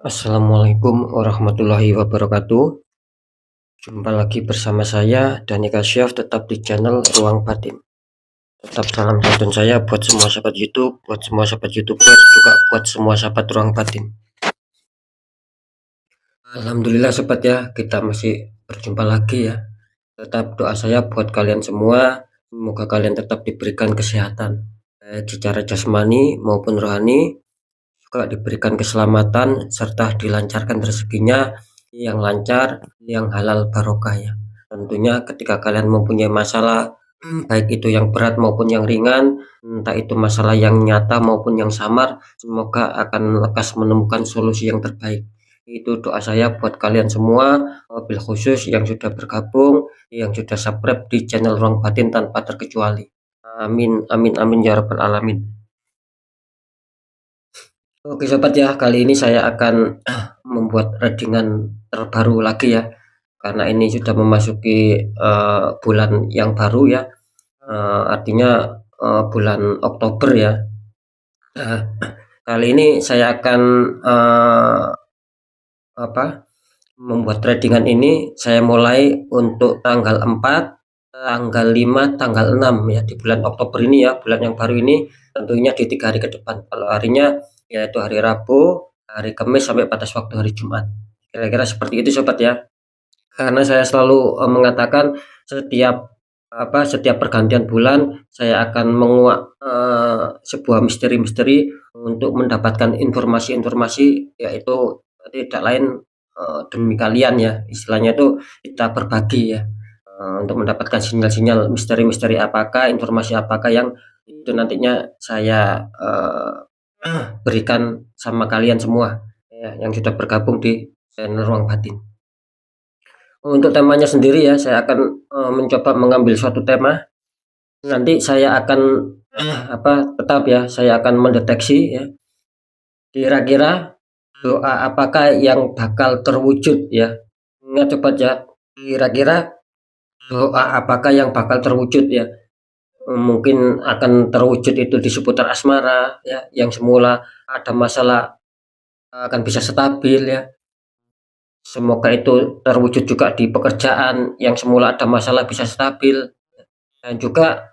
Assalamualaikum warahmatullahi wabarakatuh. Jumpa lagi bersama saya Dani Kasyaf, tetap di channel Ruang Batin. Tetap salam santun saya buat semua sahabat YouTube, buat semua sahabat YouTuber, juga buat semua sahabat Ruang Batin. Alhamdulillah sobat ya, kita masih berjumpa lagi ya. Tetap doa saya buat kalian semua, semoga kalian tetap diberikan kesehatan, secara jasmani maupun rohani, juga diberikan keselamatan serta dilancarkan rezekinya yang lancar, yang halal barokah ya. Tentunya ketika kalian mempunyai masalah, baik itu yang berat maupun yang ringan, entah itu masalah yang nyata maupun yang samar, semoga akan lekas menemukan solusi yang terbaik. Itu doa saya buat kalian semua, wabil khusus yang sudah bergabung, yang sudah subscribe di channel Ruang Batin tanpa terkecuali. Amin amin amin ya rabbal alamin. Oke sobat ya, kali ini saya akan membuat readingan terbaru lagi ya, karena ini sudah memasuki bulan yang baru ya, artinya bulan Oktober ya. Kali ini saya akan membuat readingan ini. Saya mulai untuk tanggal 4, tanggal 5, tanggal 6 ya, di bulan Oktober ini ya, bulan yang baru ini, tentunya di 3 hari ke depan. Kalau harinya yaitu hari Rabu, hari Kamis, sampai batas waktu hari Jumat. Kira-kira seperti itu sobat ya. Karena saya selalu mengatakan setiap pergantian bulan saya akan menguak sebuah misteri-misteri untuk mendapatkan informasi-informasi, yaitu tidak lain demi kalian ya, istilahnya itu kita berbagi ya, untuk mendapatkan sinyal-sinyal misteri-misteri apakah, informasi apakah yang itu nantinya saya berikan sama kalian semua ya, yang sudah bergabung di channel Ruang Batin. Untuk temanya sendiri ya, saya akan mencoba mengambil suatu tema. Nanti saya akan tetap ya, saya akan mendeteksi ya, kira-kira doa apakah yang bakal terwujud ya. Ingat sobat ya, kira-kira doa apakah yang bakal terwujud ya. Mungkin akan terwujud itu di seputar asmara ya, yang semula ada masalah akan bisa stabil ya. Semoga itu terwujud juga di pekerjaan, yang semula ada masalah bisa stabil, dan juga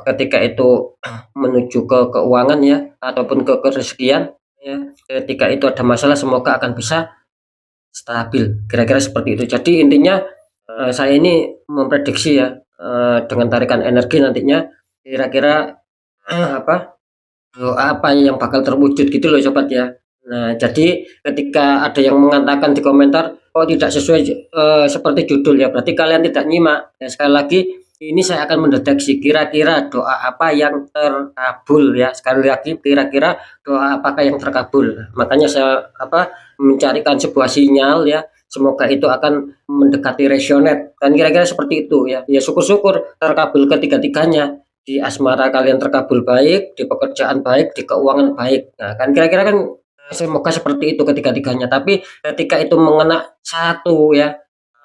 ketika itu menuju ke keuangan ya, ataupun ke kerezekian ya, ketika itu ada masalah semoga akan bisa stabil, kira-kira seperti itu. Jadi intinya saya ini memprediksi ya, dengan tarikan energi nantinya kira-kira doa apa yang bakal terwujud gitu loh sobat ya. Nah, jadi ketika ada yang mengatakan di komentar, "Oh, tidak sesuai seperti judul ya," berarti kalian tidak nyimak. Ya, sekali lagi, ini saya akan mendeteksi kira-kira doa apa yang terkabul ya. Sekali lagi, kira-kira doa apakah yang terkabul. Makanya saya mencarikan sebuah sinyal ya. Semoga itu akan mendekati resonate. Dan kira-kira seperti itu ya. Ya syukur-syukur terkabul ketiga-tiganya. Di asmara kalian terkabul baik, di pekerjaan baik, di keuangan baik. Nah, kan kira-kira kan semoga seperti itu ketiga-tiganya. Tapi ketika itu mengena satu ya,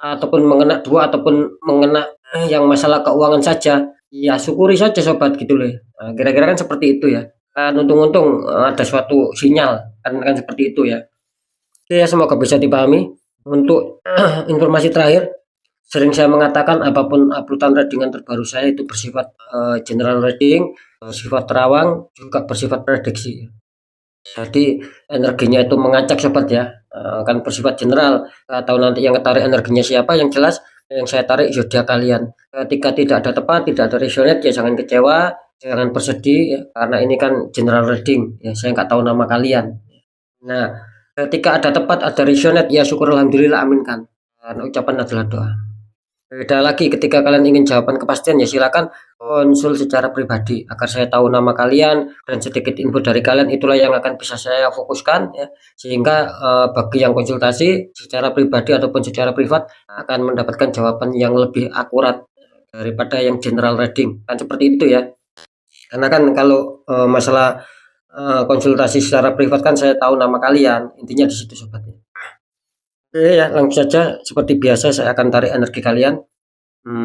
ataupun mengena dua, ataupun mengena yang masalah keuangan saja, ya syukuri saja sobat gitu loh. Nah, kira-kira kan seperti itu ya. Kan untung-untung ada suatu sinyal kan seperti itu ya. Oke ya, semoga bisa dipahami. Untuk informasi terakhir, sering saya mengatakan apapun uploadan readingan terbaru saya itu bersifat general reading, sifat terawang, juga bersifat prediksi. Jadi energinya itu mengacak sobat ya, kan bersifat general, atau nanti yang ketarik energinya siapa, yang jelas yang saya tarik zodiak kalian. Ketika tidak ada tepat, tidak ada resonate ya jangan kecewa, jangan bersedih ya, karena ini kan general reading ya, saya nggak tahu nama kalian. Nah, ketika ada tepat, ada resonate ya syukur alhamdulillah, aminkan. Karena ucapan adalah doa. Beda lagi ketika kalian ingin jawaban kepastian ya silakan konsul secara pribadi agar saya tahu nama kalian dan sedikit info dari kalian, itulah yang akan bisa saya fokuskan ya, sehingga bagi yang konsultasi secara pribadi ataupun secara privat akan mendapatkan jawaban yang lebih akurat daripada yang general reading, kan seperti itu ya. Karena kan kalau masalah konsultasi secara privat kan saya tahu nama kalian, intinya di situ sobatnya. Oke ya, langsung saja seperti biasa saya akan tarik energi kalian.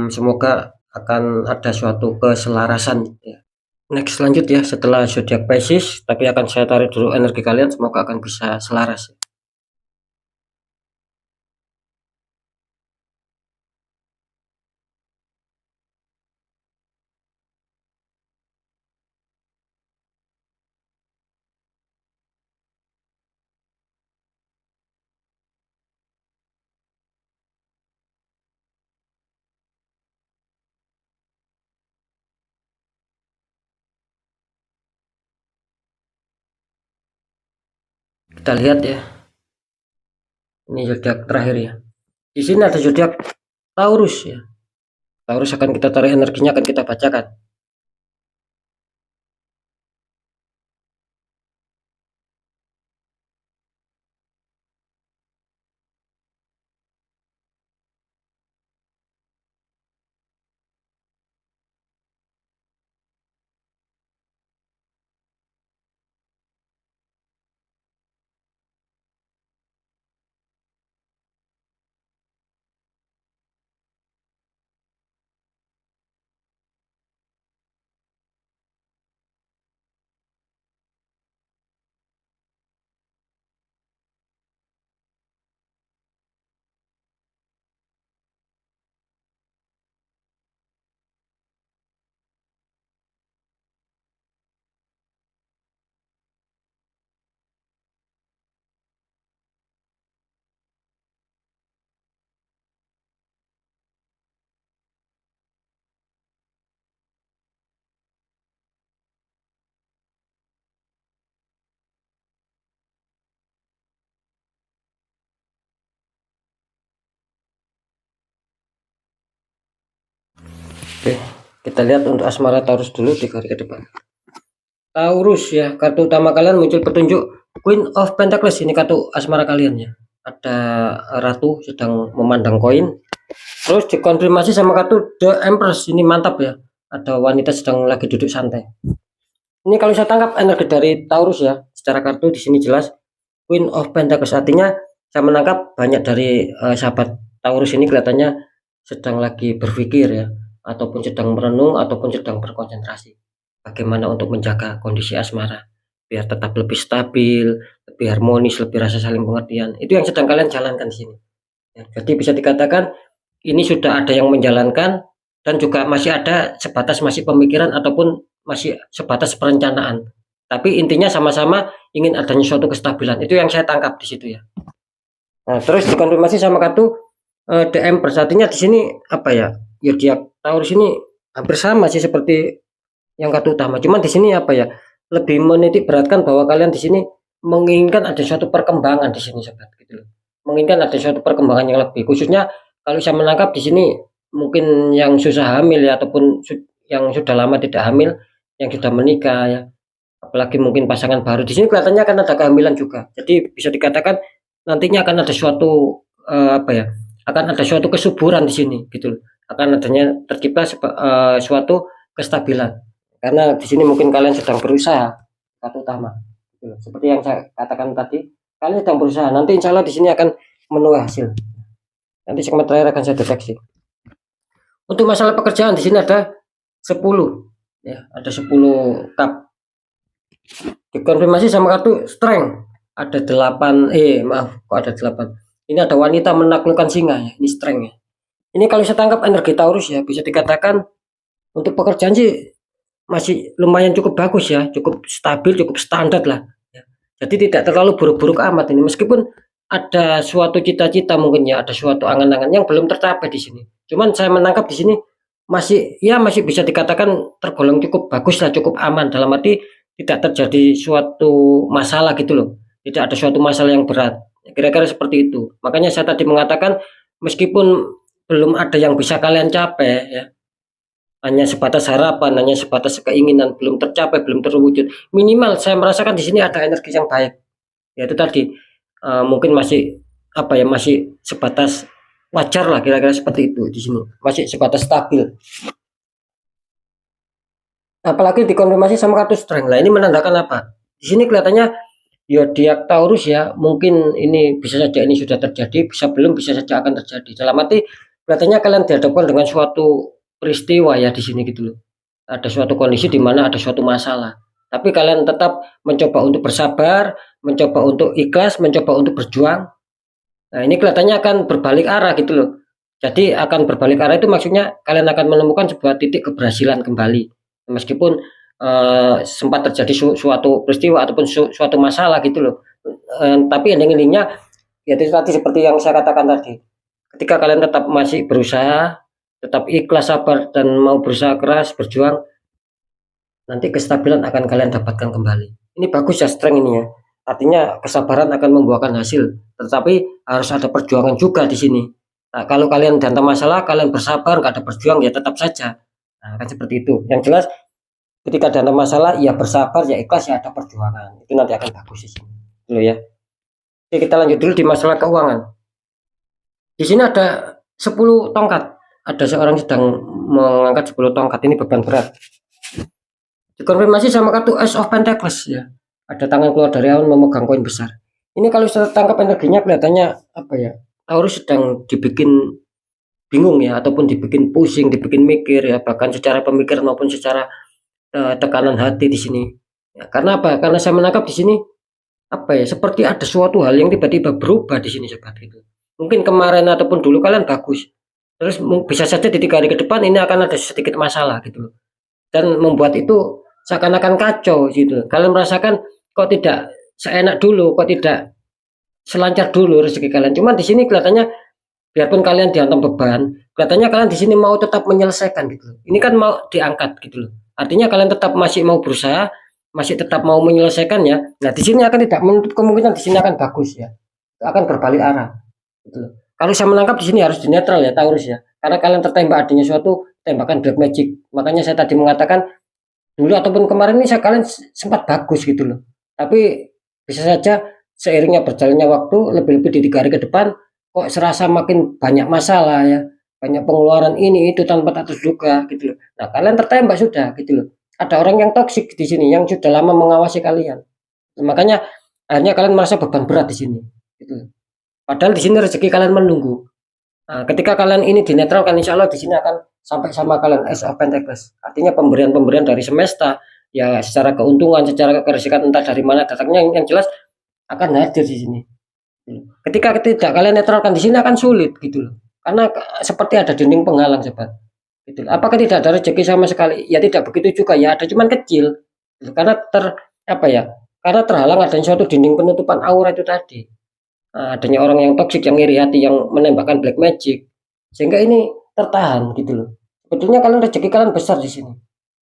Semoga akan ada suatu keselarasan ya. Next lanjut ya, setelah zodiak Pisces, tapi akan saya tarik dulu energi kalian, semoga akan bisa selaras. kita lihat ya. Ini zodiak terakhir ya. Di sini ada zodiak Taurus ya. Taurus akan kita tarik energinya, akan kita bacakan. Oke, kita lihat untuk asmara Taurus dulu 3 hari ke depan. Taurus ya, kartu utama kalian muncul petunjuk Queen of Pentacles, ini kartu asmara kalian ya. Ada ratu sedang memandang koin. Terus dikonfirmasi sama kartu The Empress, ini mantap ya. Ada wanita sedang lagi duduk santai. Ini kalau saya tangkap energi dari Taurus ya, secara kartu di sini jelas Queen of Pentacles, artinya saya menangkap banyak dari sahabat Taurus ini kelihatannya sedang lagi berpikir ya, ataupun sedang merenung, ataupun sedang berkonsentrasi bagaimana untuk menjaga kondisi asmara biar tetap lebih stabil, lebih harmonis, lebih rasa saling pengertian. Itu yang sedang kalian jalankan di sini ya. Jadi bisa dikatakan ini sudah ada yang menjalankan, dan juga masih ada sebatas masih pemikiran ataupun masih sebatas perencanaan, tapi intinya sama-sama ingin adanya suatu kestabilan. Itu yang saya tangkap di situ ya. Nah, terus dikonfirmasi sama kartu The Empress, artinya di sini apa ya? Zodiak Taurus ini hampir sama sih seperti yang kartu utama. Cuman di sini apa ya? Lebih menitik beratkan bahwa kalian di sini menginginkan ada suatu perkembangan di sini sobat gitu loh. Menginginkan ada suatu perkembangan yang lebih. Khususnya kalau saya menangkap di sini mungkin yang susah hamil ya, ataupun yang sudah lama tidak hamil, yang sudah menikah ya. Apalagi mungkin pasangan baru di sini kelihatannya akan ada kehamilan juga. Jadi bisa dikatakan nantinya akan ada suatu apa ya? Akan ada suatu kesuburan di sini gitu loh. Akan adanya tercipta suatu kestabilan. Karena di sini mungkin kalian sedang berusaha, kartu utama. Gitu. Seperti yang saya katakan tadi, kalian sedang berusaha. Nanti insya Allah di sini akan menuai hasil. Nanti segmen terakhir akan saya deteksi. Untuk masalah pekerjaan di sini ada 10 ya, ada 10 cup. Dikonfirmasi sama kartu strength, ada 8 maaf kok ada 8. Ini ada wanita menaklukkan singa ya, ini strength ya. Ini kalau saya tangkap energi Taurus ya, bisa dikatakan untuk pekerjaan sih masih lumayan cukup bagus ya, cukup stabil, cukup standar lah ya. Jadi tidak terlalu buruk-buruk amat ini, meskipun ada suatu cita-cita mungkin ya, ada suatu angan-angan yang belum tercapai di sini. Cuman saya menangkap di sini masih bisa dikatakan tergolong cukup bagus lah, cukup aman, dalam arti tidak terjadi suatu masalah gitu loh. Tidak ada suatu masalah yang berat. Kira-kira seperti itu. Makanya saya tadi mengatakan meskipun belum ada yang bisa kalian capai ya, hanya sebatas harapan, hanya sebatas keinginan, belum tercapai, belum terwujud. Minimal saya merasakan di sini ada energi yang baik. Yaitu tadi mungkin masih apa ya, masih sebatas wajar lah, kira-kira seperti itu di sini. Masih sebatas stabil. Apalagi dikonfirmasi sama kartu strength. Lah ini menandakan apa? Di sini kelihatannya zodiak Taurus ya, mungkin ini bisa saja ini sudah terjadi, bisa belum, bisa saja akan terjadi. Dalam arti kelihatannya kalian dihadapkan dengan suatu peristiwa ya di sini gitu loh. Ada suatu kondisi di mana ada suatu masalah. Tapi kalian tetap mencoba untuk bersabar, mencoba untuk ikhlas, mencoba untuk berjuang. Nah, ini kelihatannya akan berbalik arah gitu loh. Jadi akan berbalik arah itu maksudnya kalian akan menemukan sebuah titik keberhasilan kembali. Meskipun sempat terjadi suatu peristiwa ataupun suatu masalah gitu loh. Tapi ending-endingnya ya itu tadi seperti yang saya katakan tadi. Ketika kalian tetap masih berusaha, tetap ikhlas, sabar, dan mau berusaha keras, berjuang, nanti kestabilan akan kalian dapatkan kembali. Ini bagus ya strength ini ya. artinya kesabaran akan membuahkan hasil, tetapi harus ada perjuangan juga di sini. Nah, kalau kalian dihantam masalah, kalian bersabar, nggak ada perjuang, ya tetap saja. Nah, kan seperti itu. Yang jelas ketika dihantam masalah, ya bersabar, ya ikhlas, ya ada perjuangan. Itu nanti akan bagus di sini. Dulu ya. Oke, kita lanjut dulu di masalah keuangan. Di sini ada 10 tongkat. Ada seorang sedang mengangkat 10 tongkat, ini beban berat. Dikonfirmasi sama kartu Ace of Pentacles ya. Ada tangan keluar dari awan memegang koin besar. Ini kalau saya tangkap energinya kelihatannya apa ya? Taurus sedang dibikin bingung ya, ataupun dibikin pusing, dibikin mikir ya, bahkan secara pemikiran maupun secara tekanan hati di sini. Ya, karena apa? Karena saya menangkap di sini apa ya? Seperti ada suatu hal yang tiba-tiba berubah di sini seperti itu. Mungkin kemarin ataupun dulu kalian bagus. Terus bisa saja di 3 hari ke depan ini akan ada sedikit masalah gitu loh. Dan membuat itu seakan-akan kacau gitu. Kalian merasakan kok tidak seenak dulu, kok tidak selancar dulu rezeki kalian. Cuman di sini kelihatannya biarpun kalian dihantam beban, kelihatannya kalian di sini mau tetap menyelesaikan gitu loh. Ini kan mau diangkat gitu loh. Artinya kalian tetap masih mau berusaha, masih tetap mau menyelesaikan ya. Nah, di sini akan tidak menutup kemungkinan di sini akan bagus ya. Akan berbalik arah gitu loh. Kalau saya menangkap di sini harus di netral ya Taurus ya. Karena kalian tertembak adanya suatu tembakan black magic. Makanya saya tadi mengatakan dulu ataupun kemarin ini kalian sempat bagus gitu loh. Tapi bisa saja seiringnya berjalannya waktu lebih-lebih di 3 hari ke depan kok serasa makin banyak masalah ya. Banyak pengeluaran ini itu tanpa tak terduga gitu loh. Nah, kalian tertembak sudah gitu loh. Ada orang yang toksik di sini yang sudah lama mengawasi kalian. Makanya akhirnya kalian merasa beban berat di sini gitu loh. Padahal di sini rezeki kalian menunggu. Nah, ketika kalian ini dinetralkan, insya Allah di sini akan sampai sama kalian Ace of Pentacles. Artinya pemberian-pemberian dari semesta, ya secara keuntungan, secara keresikan entah dari mana datangnya, yang jelas akan hadir di sini. Ketika tidak kalian netralkan di sini akan sulit gitu loh. Karena seperti ada dinding penghalang sobat. Gitu. Apakah tidak ada rezeki sama sekali? Ya tidak begitu juga ya, ada cuman kecil. Gitu. Karena apa ya? Karena terhalang adanya suatu dinding penutupan aura itu tadi. Adanya orang yang toksik, yang iri hati, yang menembakkan black magic, sehingga ini tertahan gitu loh. Sebetulnya kalian rezeki kalian besar di sini.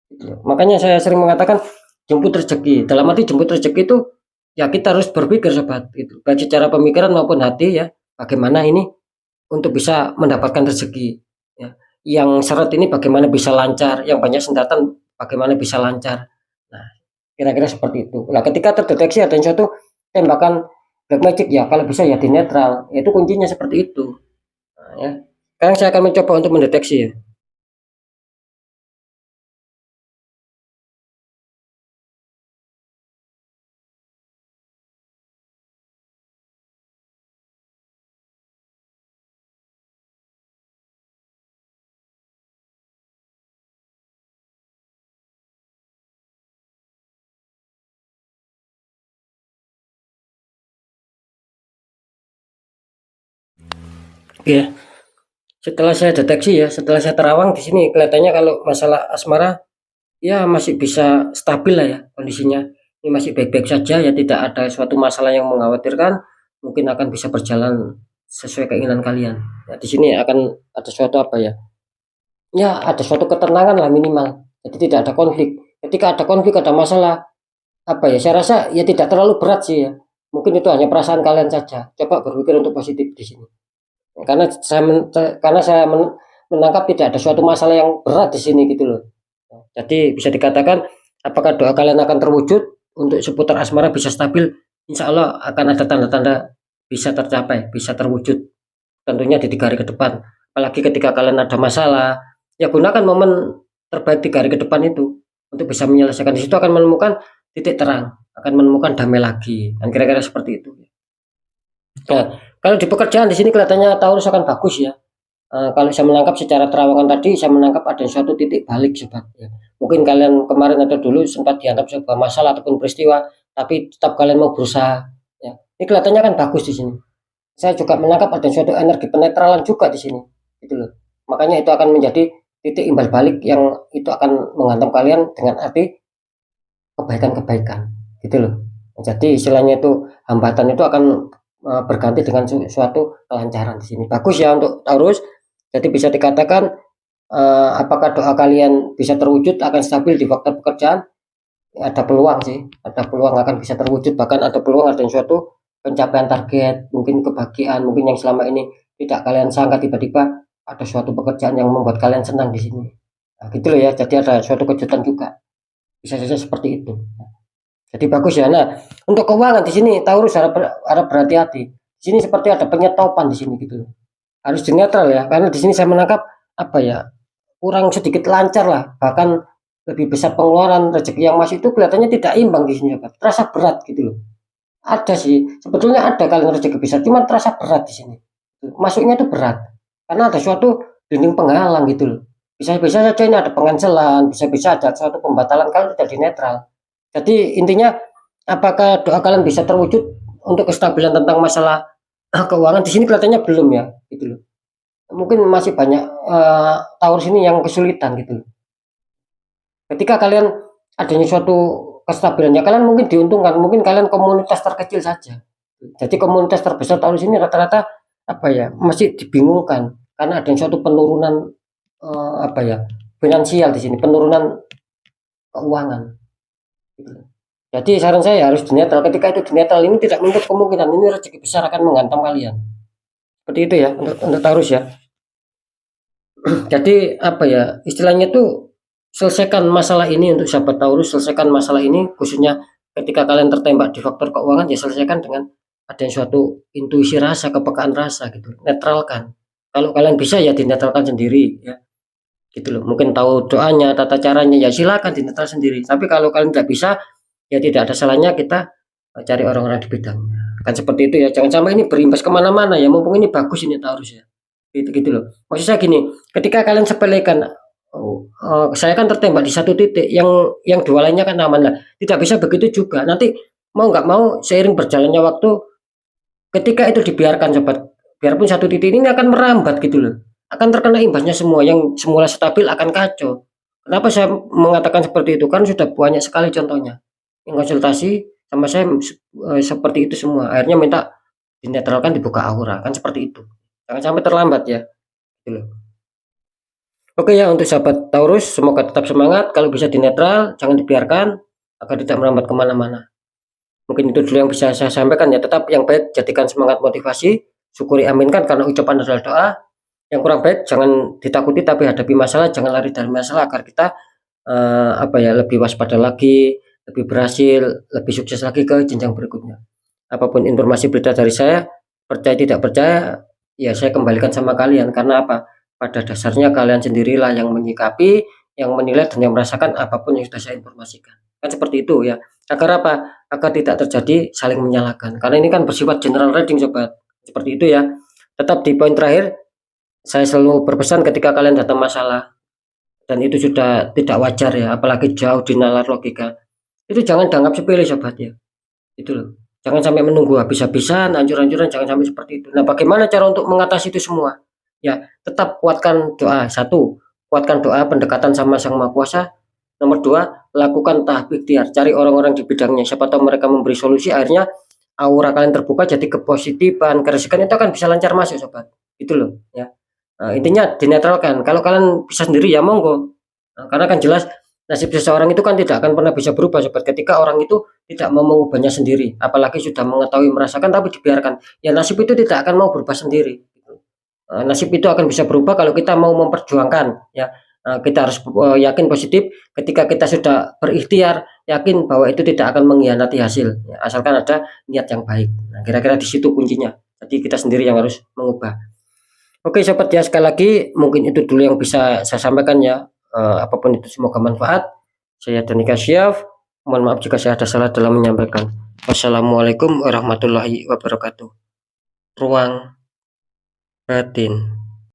Gitu loh. Makanya saya sering mengatakan jemput rezeki. Dalam arti jemput rezeki itu ya kita harus berpikir sobat, gitu. Baik secara pemikiran maupun hati ya, bagaimana ini untuk bisa mendapatkan rezeki. Ya. Yang seret ini bagaimana bisa lancar, yang banyak sendatan bagaimana bisa lancar. Nah, kira-kira seperti itu. Nah, ketika terdeteksi ada suatu tembakan black magic ya kalau bisa ya di netral, itu kuncinya seperti itu. Nah, ya. Sekarang saya akan mencoba untuk mendeteksi ya. Oke, setelah saya deteksi ya, setelah saya terawang di sini kelihatannya kalau masalah asmara ya masih bisa stabil lah ya kondisinya. Ini masih baik-baik saja ya, tidak ada suatu masalah yang mengkhawatirkan, mungkin akan bisa berjalan sesuai keinginan kalian. Ya, di sini akan ada suatu apa ya? Ya, ada suatu ketenangan lah minimal. Jadi tidak ada konflik. Ketika ada konflik, ada masalah, apa ya? Saya rasa ya tidak terlalu berat sih ya. Mungkin itu hanya perasaan kalian saja. Coba berpikir untuk positif di sini. Karena saya menangkap tidak ada suatu masalah yang berat di sini gitu loh. Jadi bisa dikatakan apakah doa kalian akan terwujud untuk seputar asmara bisa stabil, insya Allah akan ada tanda-tanda bisa tercapai, bisa terwujud tentunya di 3 hari ke depan. Apalagi ketika kalian ada masalah, ya gunakan momen terbaik 3 hari ke depan itu untuk bisa menyelesaikan. Di situ akan menemukan titik terang, akan menemukan damai lagi, dan kira-kira seperti itu. Nah, kalau di pekerjaan di sini kelihatannya Taurus akan bagus ya. Kalau saya menangkap secara terawangan tadi, saya menangkap ada suatu titik balik sobat ya. Mungkin kalian kemarin atau dulu sempat dianggap sebuah masalah ataupun peristiwa, tapi tetap kalian mau berusaha ya. Ini kelihatannya kan bagus di sini. Saya juga menangkap ada suatu energi penetralan juga di sini, gitu loh. Makanya itu akan menjadi titik imbal balik yang itu akan menghantam kalian dengan arti kebaikan-kebaikan, gitu loh. Jadi istilahnya itu hambatan itu akan berganti dengan suatu kelancaran di sini. Bagus ya untuk Taurus. Jadi bisa dikatakan apakah doa kalian bisa terwujud akan stabil di waktu pekerjaan? ada peluang sih, ada peluang akan bisa terwujud, bahkan ada peluang ada suatu pencapaian target, mungkin kebahagiaan, mungkin yang selama ini tidak kalian sangka, tiba-tiba ada suatu pekerjaan yang membuat kalian senang di sini. Nah, gitu loh ya. Jadi ada suatu kejutan juga. Bisa saja seperti itu. Jadi bagus ya. Nah, untuk keuangan di sini Taurus harap berhati-hati. Di sini seperti ada penyetopan di sini gitu. Harus dinetral ya, karena di sini saya menangkap apa ya, kurang sedikit lancar lah, bahkan lebih besar pengeluaran, rezeki yang masuk itu kelihatannya tidak imbang di sini, terasa berat gitu loh. Ada sih, sebetulnya ada kalian rezeki besar, cuma terasa berat di sini. Masuknya itu berat, karena ada suatu dinding penghalang gitu loh. Bisa-bisa saja ini ada pengancelan, bisa-bisa ada suatu pembatalan kalau tidak dinetral. Jadi intinya, apakah doa kalian bisa terwujud untuk kestabilan tentang masalah keuangan di sini kelihatannya belum ya, gitu loh. Mungkin masih banyak Taurus ini yang kesulitan gitu loh. Ketika kalian adanya suatu kestabilan, ya kalian mungkin diuntungkan, mungkin kalian komunitas terkecil saja. Jadi komunitas terbesar tahun ini rata-rata apa ya, masih dibingungkan karena ada suatu penurunan apa ya, finansial di sini, penurunan keuangan. Gitu. Jadi saran saya harus dinetral. Ketika itu dinetral ini tidak menutup kemungkinan ini rezeki besar akan menghantam kalian. Seperti itu ya untuk Taurus ya. Jadi apa ya, istilahnya tuh selesaikan masalah ini untuk sahabat Taurus, selesaikan masalah ini khususnya ketika kalian tertembak di faktor keuangan, ya selesaikan dengan ada suatu intuisi rasa, kepekaan rasa gitu. Netralkan. Kalau kalian bisa ya dinetralkan sendiri ya. Gitu loh. Mungkin tahu doanya, tata caranya ya silakan dinetral sendiri. Tapi kalau kalian tidak bisa ya tidak ada salahnya kita cari orang-orang di bidangnya. Kan seperti itu ya. Jangan sampai ini berimbas kemana-mana ya. Mumpung ini bagus ini Taurus ya. Gitu loh. Maksud saya gini, ketika kalian sepelekan, saya kan tertembak di satu titik, yang dua lainnya kan aman lah. Tidak bisa begitu juga. Nanti mau nggak mau seiring berjalannya waktu, ketika itu dibiarkan sobat, biarpun satu titik ini akan merambat gitu loh. Akan terkena imbasnya semua. Yang semula stabil akan kacau. Kenapa saya mengatakan seperti itu? Kan sudah banyak sekali contohnya. Yang konsultasi sama saya seperti itu semua. Akhirnya minta dinetralkan, dibuka aura. Kan seperti itu. Jangan sampai terlambat ya. Gitu loh. Oke ya, untuk sahabat Taurus, semoga tetap semangat. Kalau bisa dinetral, jangan dibiarkan agar tidak merambat kemana-mana. Mungkin itu dulu yang bisa saya sampaikan ya. Tetap yang baik jadikan semangat motivasi, syukuri aminkan karena ucapan adalah doa. Yang kurang baik jangan ditakuti tapi hadapi masalah, jangan lari dari masalah agar kita apa ya, lebih waspada lagi, lebih berhasil, lebih sukses lagi ke jenjang berikutnya. Apapun informasi berita dari saya, percaya tidak percaya, ya saya kembalikan sama kalian karena apa? Pada dasarnya kalian sendirilah yang menyikapi, yang menilai dan yang merasakan apapun yang sudah saya informasikan. Kan seperti itu ya. Agar apa? Agar tidak terjadi saling menyalahkan. Karena ini kan bersifat general reading sobat. Seperti itu ya. Tetap di poin terakhir, saya selalu berpesan ketika kalian datang masalah dan itu sudah tidak wajar ya, apalagi jauh di nalar logika. Itu jangan dianggap sepele sobat ya. Itu loh. Jangan sampai menunggu habis-habisan, hancur-hancuran, jangan sampai seperti itu. Nah, bagaimana cara untuk mengatasi itu semua? Ya, tetap kuatkan doa. Satu, kuatkan doa pendekatan sama Sang Maha Kuasa. Nomor dua, lakukan tahap ikhtiar. Cari orang-orang di bidangnya. Siapa tahu mereka memberi solusi, akhirnya aura kalian terbuka, jadi kepositifan, keresekan itu akan bisa lancar masuk sobat. Itu loh ya. Nah, intinya dinetralkan. Kalau kalian bisa sendiri ya monggo. Nah, karena kan jelas nasib seseorang itu kan tidak akan pernah bisa berubah sobat ketika orang itu tidak mau mengubahnya sendiri, apalagi sudah mengetahui merasakan tapi dibiarkan, ya nasib itu tidak akan mau berubah sendiri. Nasib itu akan bisa berubah kalau kita mau memperjuangkan ya. Kita harus yakin positif ketika kita sudah berikhtiar, yakin bahwa itu tidak akan mengkhianati hasil ya, asalkan ada niat yang baik. Nah, kira-kira di situ kuncinya, jadi kita sendiri yang harus mengubah. Oke sobat ya, sekali lagi mungkin itu dulu yang bisa saya sampaikan ya. Apapun itu semoga manfaat. Saya Dani Kasyaf. Mohon maaf jika saya ada salah dalam menyampaikan. Wassalamualaikum warahmatullahi wabarakatuh. Ruang batin.